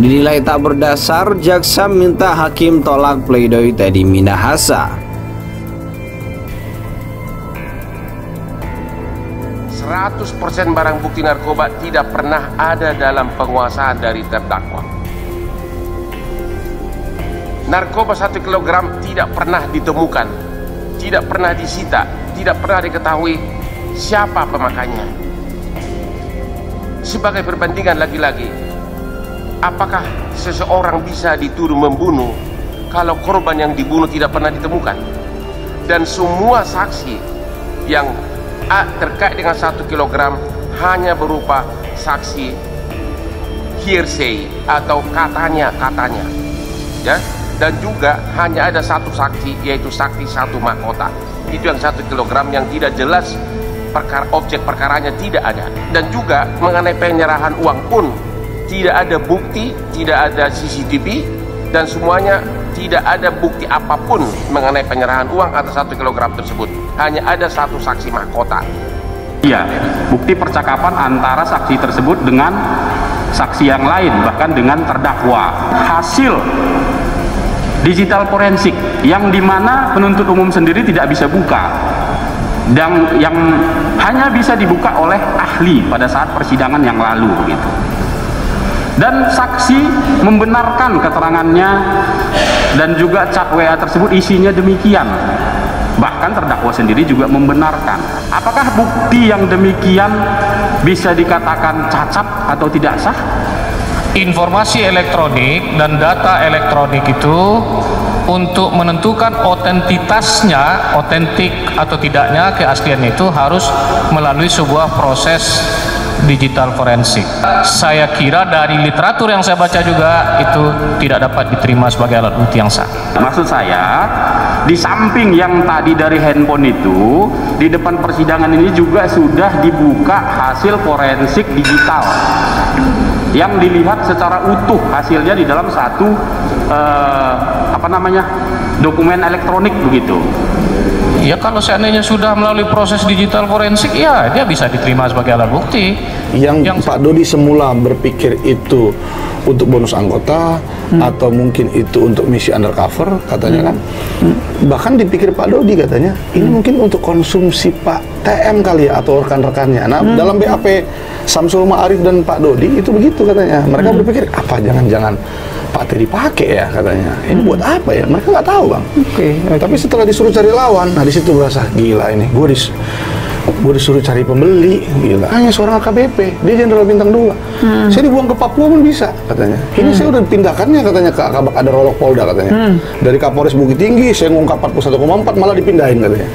Dinilai tak berdasar, jaksa minta hakim tolak pledoi Teddy Minahasa. 100% barang bukti narkoba tidak pernah ada dalam penguasaan dari terdakwa. Narkoba 1 kilogram tidak pernah ditemukan, tidak pernah disita, tidak pernah diketahui siapa pemakainya. Sebagai perbandingan lagi-lagi, apakah seseorang bisa dituduh membunuh kalau korban yang dibunuh tidak pernah ditemukan? Dan semua saksi yang terkait dengan 1 kilogram hanya berupa saksi hearsay atau katanya, ya. Dan juga hanya ada satu saksi, yaitu saksi satu mahkota. Itu yang 1 kilogram yang tidak jelas objek perkaranya tidak ada. Dan juga mengenai penyerahan uang pun tidak ada bukti, tidak ada CCTV, dan semuanya tidak ada bukti apapun mengenai penyerahan uang atas 1 kilogram tersebut. Hanya ada satu saksi mahkota. Iya, bukti percakapan antara saksi tersebut dengan saksi yang lain, bahkan dengan terdakwa. Hasil digital forensik yang dimana penuntut umum sendiri tidak bisa buka, dan yang hanya bisa dibuka oleh ahli pada saat persidangan yang lalu begitu. Dan saksi membenarkan keterangannya, dan juga chat WA tersebut isinya demikian. Bahkan terdakwa sendiri juga membenarkan. Apakah bukti yang demikian bisa dikatakan cacat atau tidak sah? Informasi elektronik dan data elektronik itu untuk menentukan otentitasnya, otentik atau tidaknya keaslian itu harus melalui sebuah proses digital forensik. Saya kira dari literatur yang saya baca juga itu tidak dapat diterima sebagai alat bukti yang sah. Maksud saya, di samping yang tadi dari handphone itu, di depan persidangan ini juga sudah dibuka hasil forensik digital yang dilihat secara utuh hasilnya di dalam satu dokumen elektronik begitu. Ya kalau seandainya sudah melalui proses digital forensik, ya dia bisa diterima sebagai alat bukti. Yang Pak Dodi semula berpikir itu untuk bonus anggota atau mungkin itu untuk misi undercover katanya kan. Bahkan dipikir Pak Dodi katanya ini mungkin untuk konsumsi Pak TM kali ya atau rekan-rekannya. Nah dalam BAP Samsul Ma'arif dan Pak Dodi itu begitu katanya. Mereka berpikir apa jangan-jangan Pak Teddy pakai ya katanya. Ini buat apa ya? Mereka nggak tahu bang. Tapi setelah disuruh cari lawan, nah di situ berasa gila ini. Gue disuruh cari pembeli, gila. Hanya seorang AKBP, dia jenderal bintang 2. Saya dibuang ke Papua pun bisa katanya. Ini saya udah pindahkannya katanya ke Kabak ada Rolok Polda katanya. Dari Kapolres Bukit Tinggi saya ngungkap 41,4 malah dipindahin katanya.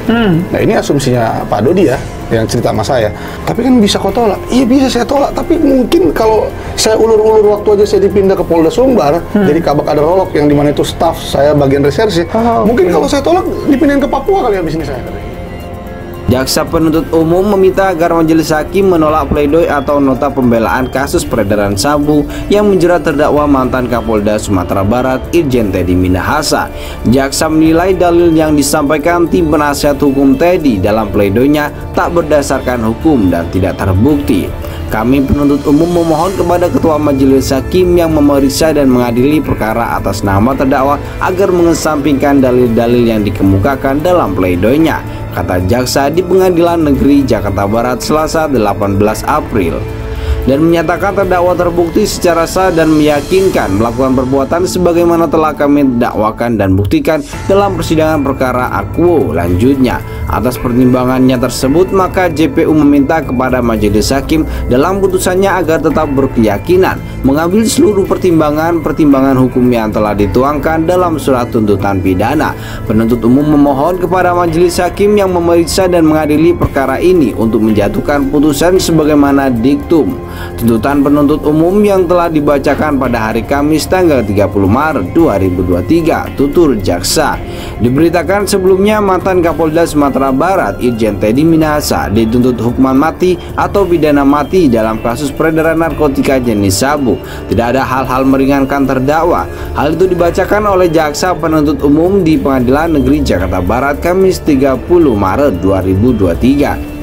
Nah ini asumsinya Pak Dodi ya, yang cerita sama saya. Tapi kan bisa kau tolak? Iya bisa saya tolak, tapi mungkin kalau saya ulur-ulur waktu aja saya dipindah ke Polda Sumbar, jadi Kabak ada Rolok yang dimana itu staff saya bagian reserse. Mungkin kalau saya tolak dipindahin ke Papua kali ya bisnis saya katanya. Jaksa penuntut umum meminta agar majelis hakim menolak pledoi atau nota pembelaan kasus peredaran sabu yang menjerat terdakwa mantan Kapolda Sumatera Barat Irjen Teddy Minahasa. Jaksa menilai dalil yang disampaikan tim penasihat hukum Teddy dalam pledoinya tak berdasarkan hukum dan tidak terbukti. Kami penuntut umum memohon kepada Ketua Majelis Hakim yang memeriksa dan mengadili perkara atas nama terdakwa agar mengesampingkan dalil-dalil yang dikemukakan dalam pledoinya, kata jaksa di Pengadilan Negeri Jakarta Barat Selasa 18 April, dan menyatakan terdakwa terbukti secara sah dan meyakinkan melakukan perbuatan sebagaimana telah kami dakwakan dan buktikan dalam persidangan perkara akuo. Lanjutnya, atas pertimbangannya tersebut maka JPU meminta kepada majelis hakim dalam putusannya agar tetap berkeyakinan mengambil seluruh pertimbangan hukum yang telah dituangkan dalam surat tuntutan pidana. Penuntut umum memohon kepada majelis hakim yang memeriksa dan mengadili perkara ini untuk menjatuhkan putusan sebagaimana diktum tuntutan penuntut umum yang telah dibacakan pada hari Kamis tanggal 30 Maret 2023, tutur jaksa. Diberitakan sebelumnya mantan Kapolda Sumatera Barat Irjen Teddy Minahasa dituntut hukuman mati atau pidana mati dalam kasus peredaran narkotika jenis sabu. Tidak ada hal-hal meringankan terdakwa. Hal itu dibacakan oleh jaksa penuntut umum di Pengadilan Negeri Jakarta Barat Kamis 30 Maret 2023.